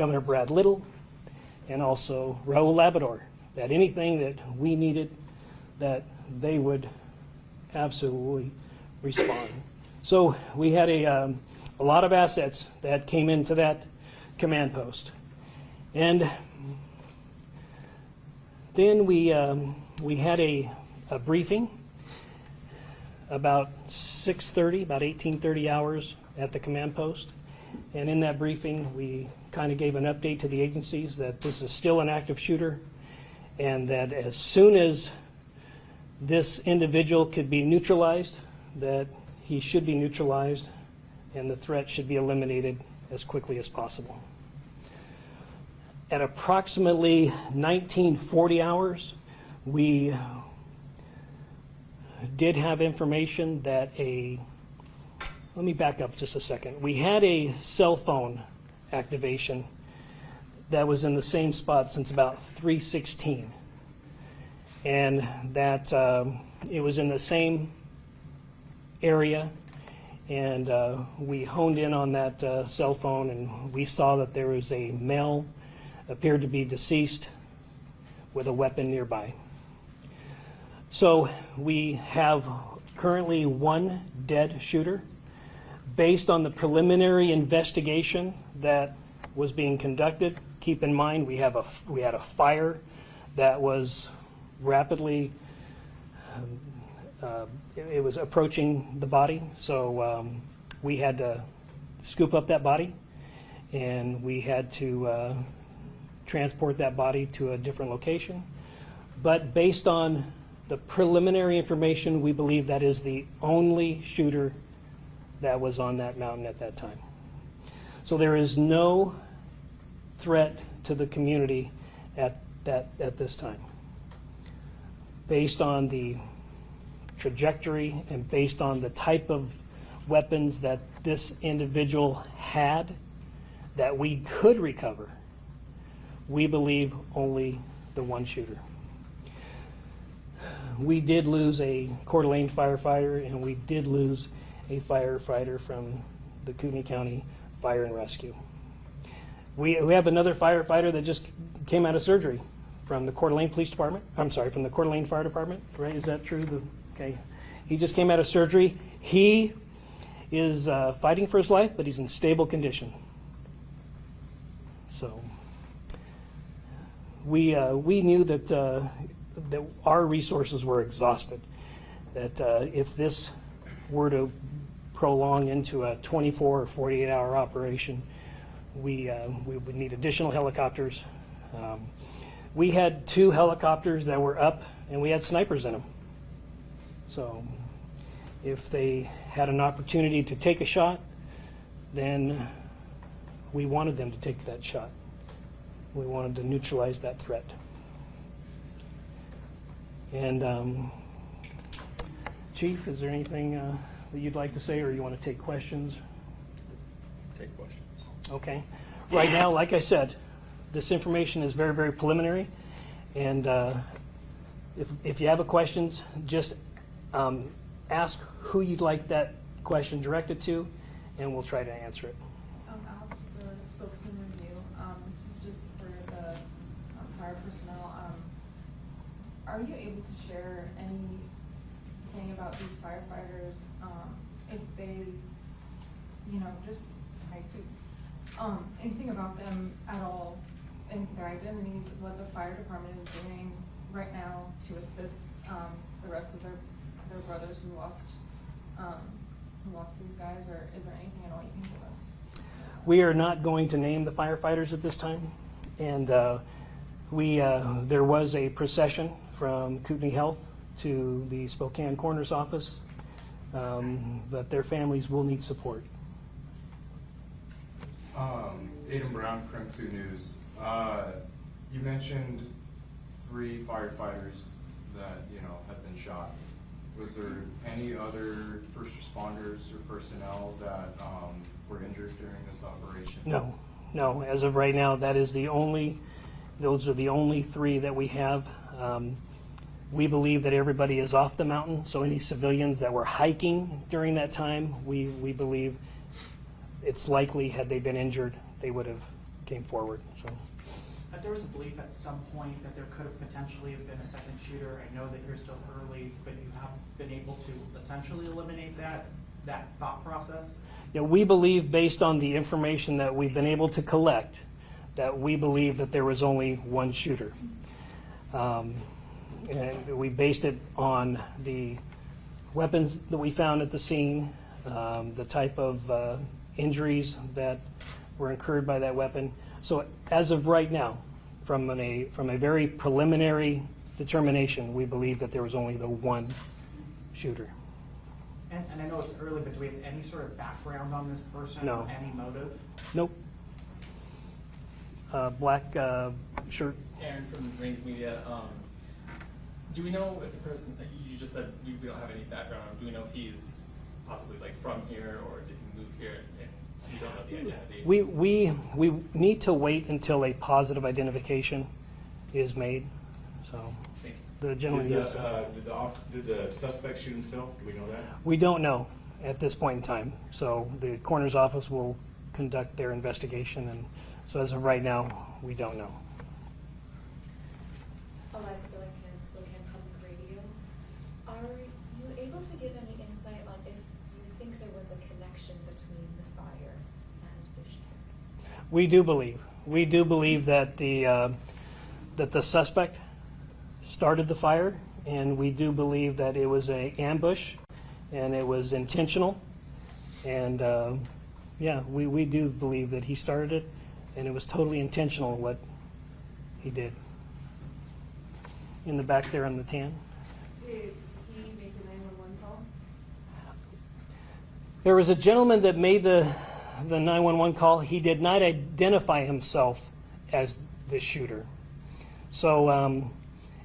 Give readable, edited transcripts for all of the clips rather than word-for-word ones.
Governor Brad Little, and also Raul Labrador, that anything that we needed, that they would absolutely respond. So we had a lot of assets that came into that command post. And then we had a briefing about 6:30, about 18:30 hours at the command post. And in that briefing, we kind of gave an update to the agencies that this is still an active shooter, and that as soon as this individual could be neutralized, that he should be neutralized and the threat should be eliminated as quickly as possible. At approximately 1940 hours, we did have information that let me back up just a second. We had a cell phone activation that was in the same spot since about 3:16, and that it was in the same area, and we honed in on that cell phone, and we saw that there was a male, appeared to be deceased, with a weapon nearby. So we have currently one dead shooter. Based on the preliminary investigation that was being conducted, keep in mind we had a fire that was rapidly it was approaching the body, so we had to scoop up that body, and we had to transport that body to a different location. But based on the preliminary information, we believe that is the only shooter that was on that mountain at that time. So there is no threat to the community at this time. Based on the trajectory and based on the type of weapons that this individual had that we could recover, we believe only the one shooter. We did lose a Coeur d'Alene firefighter, and we did lose a firefighter from the Kootenai County Fire and Rescue. We have another firefighter that just came out of surgery from the Coeur d'Alene Police Department. I'm sorry, from the Coeur d'Alene Fire Department, right? Is that true? Okay. He just came out of surgery. He is fighting for his life, but he's in stable condition. So we knew that our resources were exhausted, that if this were to prolong into a 24 or 48-hour operation, we would need additional helicopters. We had 2 helicopters that were up, and we had snipers in them. So if they had an opportunity to take a shot, then we wanted them to take that shot. We wanted to neutralize that threat. And Chief, is there anything that you'd like to say, or you want to take questions? Take questions. Okay. Right now, like I said, this information is very, very preliminary, and if you have a questions, just ask who you'd like that question directed to, and we'll try to answer it. Alex, the spokesman review. This is just for the fire personnel. Are you able to share anything about these firefighters? If they, just anything about them at all, and their identities, what the fire department is doing right now to assist the rest of their brothers who lost these guys, or is there anything at all you can give us? We are not going to name the firefighters at this time, and there was a procession from Kootenai Health to the Spokane Coroner's office, but their families will need support. Hayden Brown, Crim 2 News. You mentioned 3 firefighters that had been shot. Was there any other first responders or personnel that were injured during this operation? No. As of right now, those are the only 3 that we have. We believe that everybody is off the mountain, so any civilians that were hiking during that time, we believe it's likely, had they been injured, they would have came forward. So. There was a belief at some point that there could have potentially have been a second shooter. I know that you're still early, but you have been able to essentially eliminate that thought process. Yeah, we believe, based on the information that we've been able to collect, that we believe that there was only one shooter. And we based it on the weapons that we found at the scene, the type of injuries that were incurred by that weapon. So as of right now, from a very preliminary determination, we believe that there was only the one shooter. And I know it's early, but do we have any sort of background on this person? No. Any motive? Nope. Black shirt. Aaron from Range Media. Do we know if the person, you just said we don't have any background on, do we know if he's possibly like from here, or did he move here and you don't know the identity? We need to wait until a positive identification is made. So Thank you. the gentleman is. Did the suspect shoot himself? Do we know that? We don't know at this point in time. So the coroner's office will conduct their investigation, and so as of right now, we don't know. Eliza Billingham, Spokane Public Radio. Are you able to give any insight on if you think there was a connection between the fire and the shooter? We do believe that the suspect started the fire, and we do believe that it was an ambush, and it was intentional. And yeah, we do believe that he started it, and it was totally intentional what he did. In the back there on the tan. Did he make the 911 call? There was a gentleman that made the 911 call. He did not identify himself as the shooter. So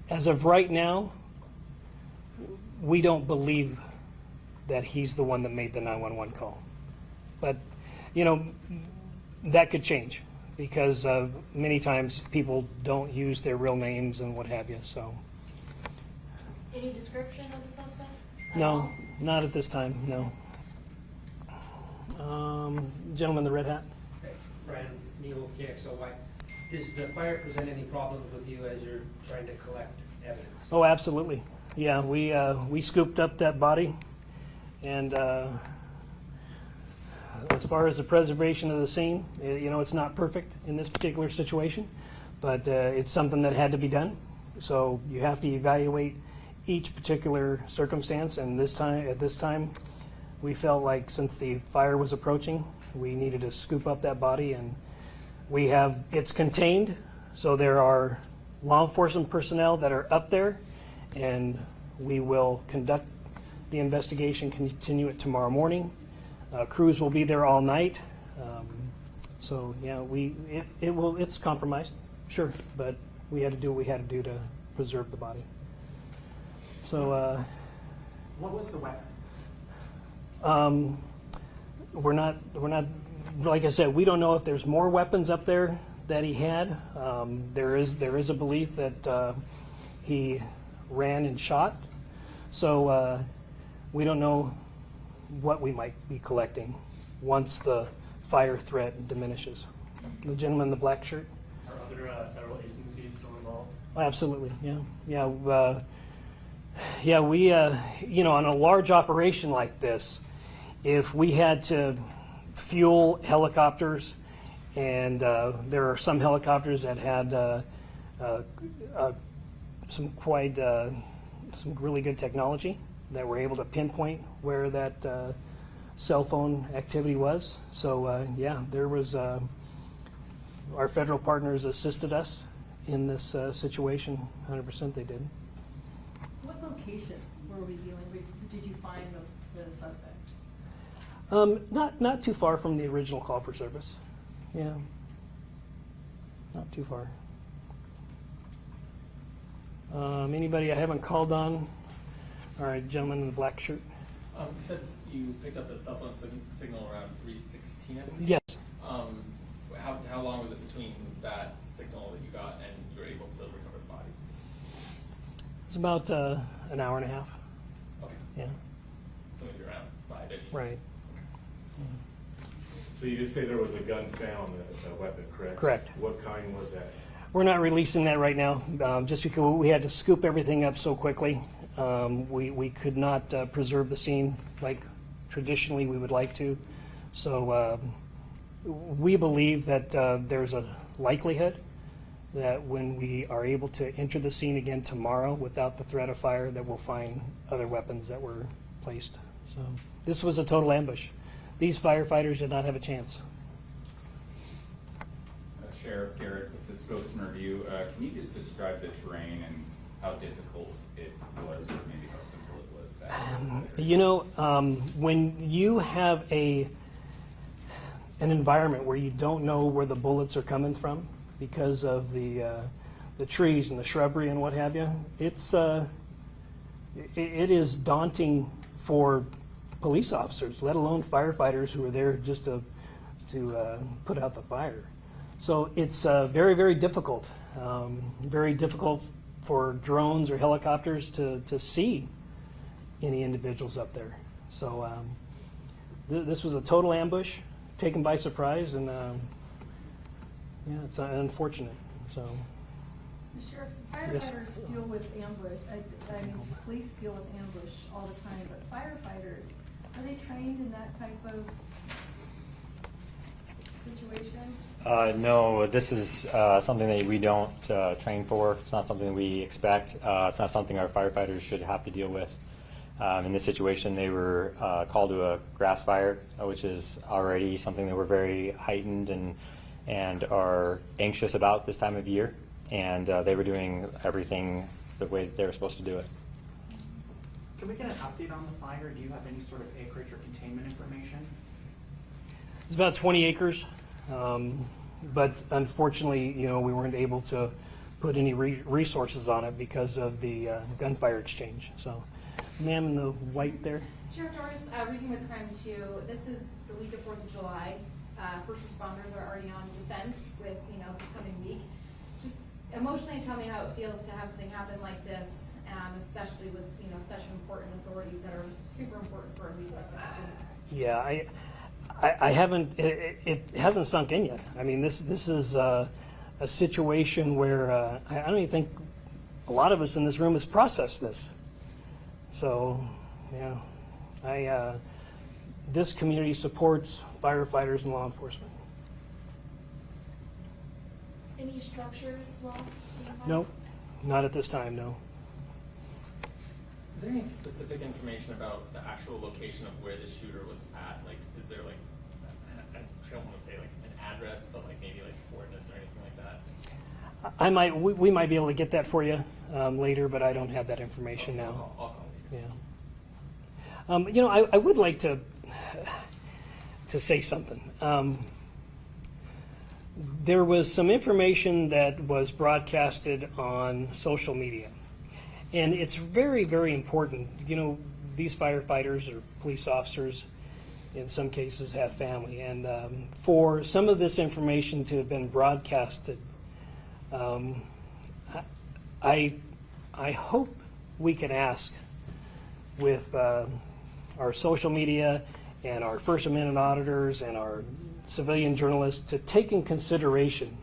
as of right now, we don't believe that he's the one that made the 911 call. But, you know, that could change, because many times people don't use their real names and what have you. So Any description of the suspect? no, not at this time. No. Gentleman in the red hat. Brian Neal, KXOY. Does the fire present any problems with you as you're trying to collect evidence? Oh, absolutely. Yeah, we scooped up that body, and as far as the preservation of the scene, you know, it's not perfect in this particular situation, but it's something that had to be done. So you have to evaluate each particular circumstance, and at this time, we felt like since the fire was approaching, we needed to scoop up that body, and it's contained, so there are law enforcement personnel that are up there, and we will conduct the investigation, continue it tomorrow morning. Crews will be there all night. So yeah, it's compromised, sure, but we had to do what we had to do to preserve the body. So What was the weapon? we're not, like I said, we don't know if there's more weapons up there that he had. There is a belief that he ran and shot. So we don't know what we might be collecting once the fire threat diminishes. The gentleman in the black shirt? Are other federal agencies still involved? Oh, absolutely, yeah. We, you know, on a large operation like this, if we had to fuel helicopters, and there are some helicopters that had some really good technology that were able to pinpoint where that cell phone activity was. So yeah, there was our federal partners assisted us in this situation. 100% they did. What location were we dealing with? Did you find the suspect? Not too far from the original call for service. Yeah, not too far. Anybody I haven't called on? All right, gentleman in the black shirt. You said you picked up the cell phone signal around 3:16, I think? Yes. How long was it between that signal that you got and you were able to recover the body? It's about an hour and a half. Okay. Yeah. So maybe around 5-ish. Right. So you did say there was a gun found, a weapon, correct? Correct. What kind was that? We're not releasing that right now, just because we had to scoop everything up so quickly. We could not preserve the scene like traditionally we would like to. So we believe that there's a likelihood that when we are able to enter the scene again tomorrow without the threat of fire, that we'll find other weapons that were placed. So this was a total ambush. These firefighters did not have a chance. Sheriff Garrett, with the spokesman review, can you just describe the terrain and how difficult it was, or maybe how simple it was to access that area? You know, when you have an environment where you don't know where the bullets are coming from because of the trees and the shrubbery and what have you, it is daunting for police officers, let alone firefighters who are there just to put out the fire. So it's very, very difficult. Very difficult for drones or helicopters to see any individuals up there. So this was a total ambush, taken by surprise, and yeah, it's unfortunate. So. Sheriff, Yes. firefighters deal with ambush, I mean, police deal with ambush all the time, but firefighters, are they trained in that type of situation? No, this is something that we don't train for. It's not something we expect. It's not something our firefighters should have to deal with. In this situation, they were called to a grass fire, which is already something that we're very heightened and are anxious about this time of year. And they were doing everything the way that they were supposed to do it. Can we get an update on the fire? Do you have any sort of acreage or containment information? It's about 20 acres, but unfortunately, you know, we weren't able to put any resources on it because of the gunfire exchange. So, ma'am in the white there. Sheriff Norris, Reading with Crime 2. This is the week of 4th of July. First responders are already on defense with, you know, this coming week. Just emotionally tell me how it feels to have something happen like this, especially with, you know, such important authorities that are super important for a week like this too. Yeah, I haven't. It hasn't sunk in yet. I mean, this is a situation where I don't even think a lot of us in this room has processed this. So, yeah, this community supports firefighters and law enforcement. Any structures lost? in the fire? Nope, not at this time. No. Is there any specific information about the actual location of where the shooter was at? Like, is there like, I don't want to say like an address, but like maybe like coordinates or anything like that? We might be able to get that for you later, but I don't have that information now. I'll call you. Yeah. You know, I would like to say something. There was some information that was broadcasted on social media, and it's very, very important. You know, these firefighters or police officers, in some cases, have family, and for some of this information to have been broadcasted, I hope we can ask with our social media and our First Amendment auditors and our civilian journalists to take in consideration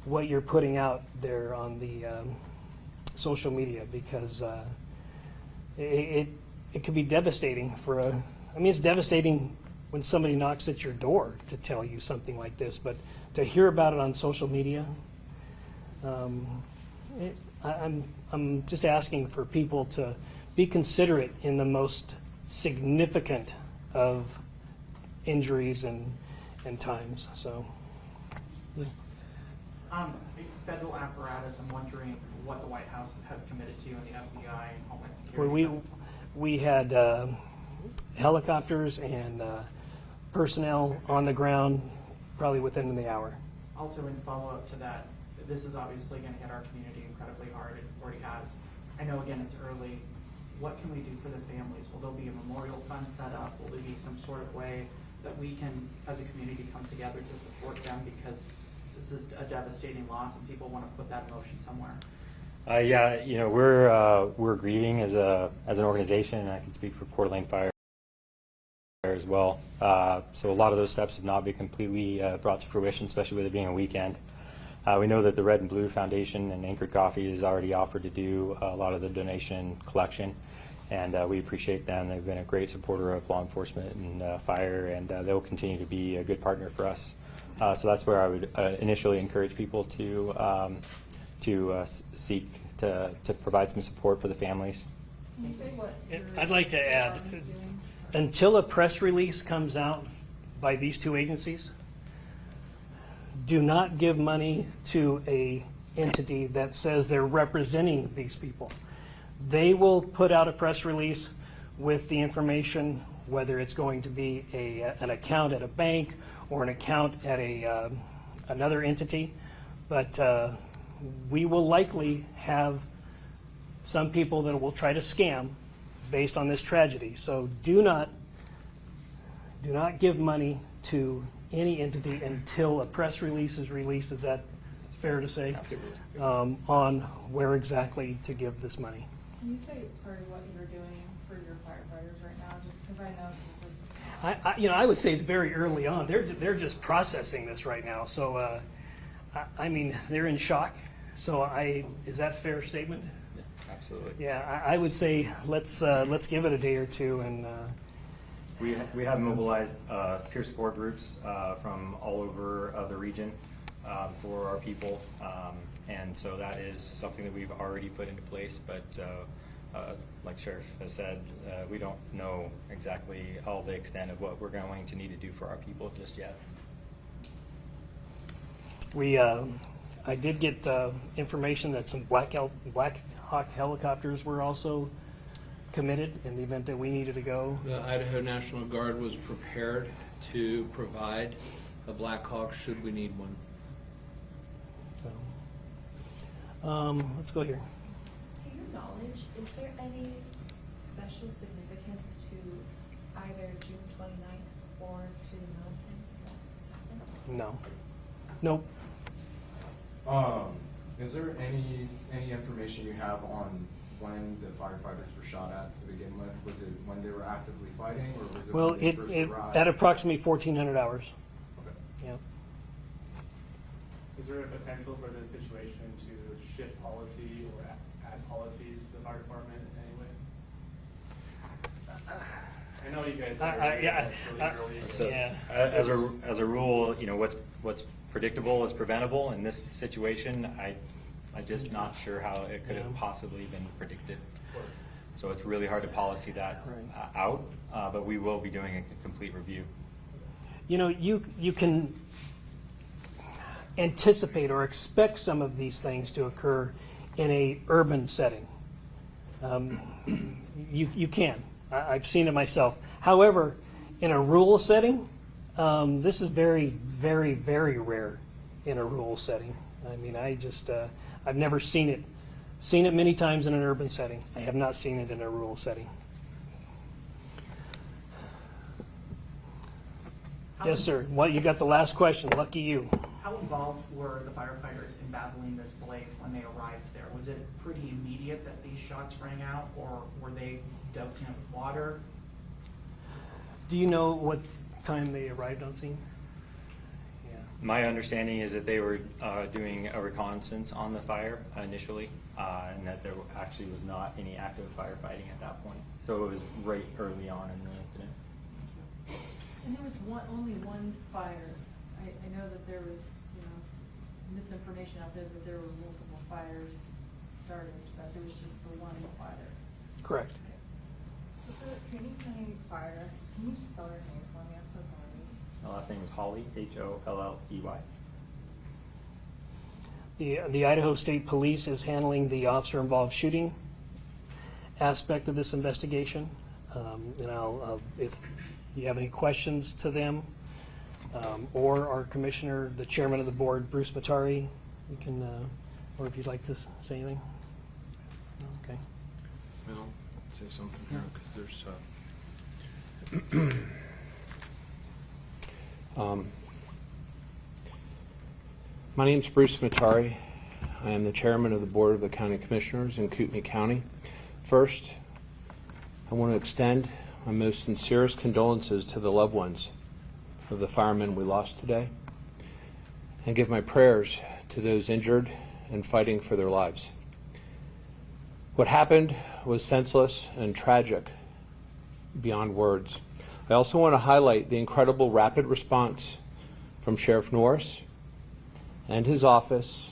what you're putting out there on the social media, because it could be devastating for I mean, it's devastating when somebody knocks at your door to tell you something like this, but to hear about it on social media, I'm just asking for people to be considerate in the most significant of injuries and times. So, yeah. Federal apparatus, I'm wondering what the White House has committed to, and the FBI and Homeland Security. Well, we had helicopters and personnel on the ground probably within the hour. Also, in follow-up to that, this is obviously going to hit our community incredibly hard. It already has. I know, again, it's early. What can we do for the families? Will there be a memorial fund set up? Will there be some sort of way that we can, as a community, come together to support them? Because this is a devastating loss, and people want to put that emotion somewhere. Yeah, you know, we're grieving as an organization, and I can speak for Coeur d'Alene Fire. as well. So a lot of those steps have not been completely brought to fruition, especially with it being a weekend. We know that the Red and Blue Foundation and Anchored Coffee has already offered to do a lot of the donation collection, and we appreciate them. They've been a great supporter of law enforcement and fire, and they'll continue to be a good partner for us. So that's where I would initially encourage people to seek to provide some support for the families. Can you say what I'd like to add, department is doing? until a press release comes out by these two agencies, do not give money to a entity that says they're representing these people. They will put out a press release with the information, whether it's going to be an account at a bank or an account at another entity, but we will likely have some people that will try to scam based on this tragedy. So do not give money to any entity until a press release is released. Is that fair to say? On where exactly to give this money. Can you say, sorry, what you're doing for your firefighters right now, just because I know this is. I would say it's very early on. They're just processing this right now. So, I mean, they're in shock. So is that a fair statement? Yeah, absolutely. Yeah, I would say let's give it a day or two, and We have mobilized peer support groups from all over the region for our people, and so that is something that we've already put into place, but like Sheriff has said, we don't know exactly all the extent of what we're going to need to do for our people just yet. I did get information that some Black Hawk helicopters were also committed in the event that we needed to go. The Idaho National Guard was prepared to provide a Black Hawk should we need one. So, let's go here. To your knowledge, is there any special significance to either June 29th or to the mountain that has happened? No. Nope. Is there any information you have on when the firefighters were shot at to begin with? Was it when they were actively fighting, or was it Well, when they first arrived? at approximately 1,400 hours. Okay. Yeah. Is there a potential for this situation to shift policy or add policies to the fire department in any way? I know you guys are yeah, really early. So, Yeah. as a rule, what's predictable is preventable. In this situation, I'm just not sure how it could have possibly been predicted. So it's really hard to policy that out, but we will be doing a complete review. You can anticipate or expect some of these things to occur in a urban setting. You can. I've seen it myself. However, in a rural setting, this is very, very, very rare in a rural setting. I mean, I've never seen it. Seen it many times in an urban setting. I have not seen it in a rural setting. Yes, sir. Well, you got the last question. Lucky you. How involved were the firefighters in battling this blaze when they arrived there? Was it pretty immediate that these shots rang out, or were they dousing it with water? Do you know what time they arrived on scene? Yeah. My understanding is that they were doing a reconnaissance on the fire initially, and that there actually was not any active firefighting at that point. So it was right early on in the incident. And there was only one fire. I know that there was, misinformation out there that there were multiple fires started, but there was just the one fire. Correct. So for the CUNY County Fires, can you spell your name for me? I'm so sorry. My last name is Holley, Holley. The Idaho State Police is handling the officer-involved shooting aspect of this investigation. And I'll if you have any questions to them, or our commissioner, the chairman of the board, Bruce Matari, you can, or if you'd like to say anything. Okay. I'll say something here because there's my name's Bruce Matari. I am the chairman of the board of the county commissioners in Kootenai County. First, I want to extend my most sincerest condolences to the loved ones of the firemen we lost today, and give my prayers to those injured and fighting for their lives. What happened was senseless and tragic beyond words. I also want to highlight the incredible rapid response from Sheriff Norris and his office,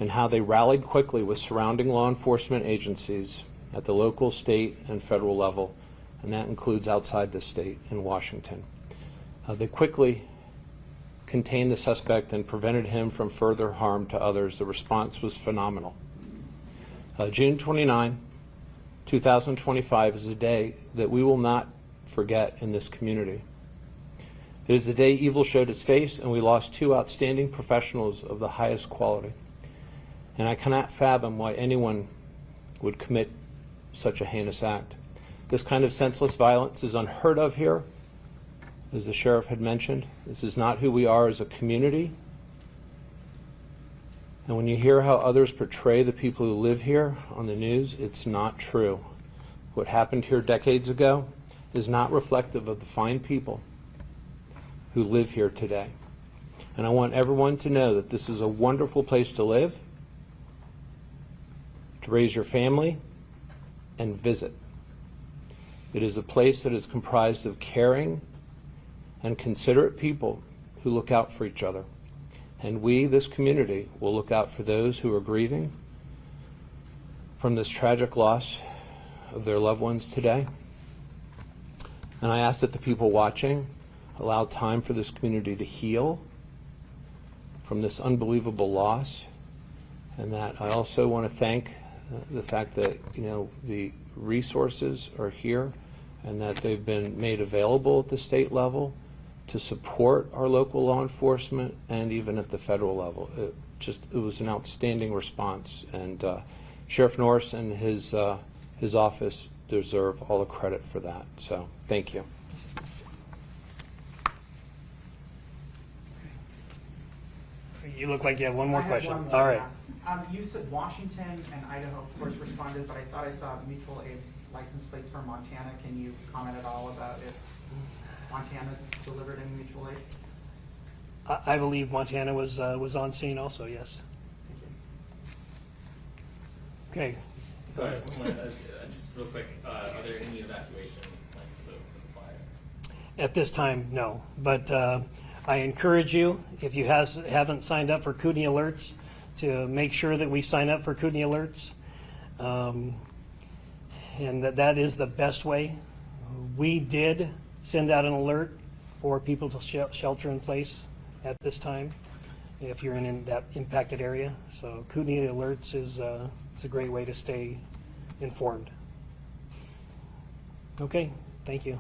and how they rallied quickly with surrounding law enforcement agencies at the local, state, and federal level, and that includes outside the state in Washington. They quickly contained the suspect and prevented him from further harm to others. The response was phenomenal. June 29, 2025 is a day that we will not forget in this community. It is the day evil showed its face, and we lost two outstanding professionals of the highest quality. And I cannot fathom why anyone would commit such a heinous act. This kind of senseless violence is unheard of here, as the sheriff had mentioned. This is not who we are as a community. And when you hear how others portray the people who live here on the news, it's not true. What happened here decades ago is not reflective of the fine people who live here today. And I want everyone to know that this is a wonderful place to live, to raise your family, and visit. It is a place that is comprised of caring and considerate people who look out for each other. And we, this community, will look out for those who are grieving from this tragic loss of their loved ones today. And I ask that the people watching allow time for this community to heal from this unbelievable loss. And that I also want to thank the fact that, the resources are here and that they've been made available at the state level to support our local law enforcement and even at the federal level. It was an outstanding response, and Sheriff Norris and his office deserve all the credit for that. So thank you. You look like you have one more I have question. one more, All right. yeah. You said Washington and Idaho, of course, responded, but I thought I saw mutual aid license plates for Montana. Can you comment at all about if Montana delivered any mutual aid? I believe Montana was on scene also, yes. Thank you. Okay. Sorry, just real quick, are there any evacuations planned for the fire? At this time, no. But I encourage you, if you haven't signed up for Kootenai Alerts, to make sure that we sign up for Kootenai Alerts. And that is the best way. We did send out an alert for people to shelter in place at this time if you're in that impacted area. So Kootenai Alerts is a great way to stay informed. Okay, thank you.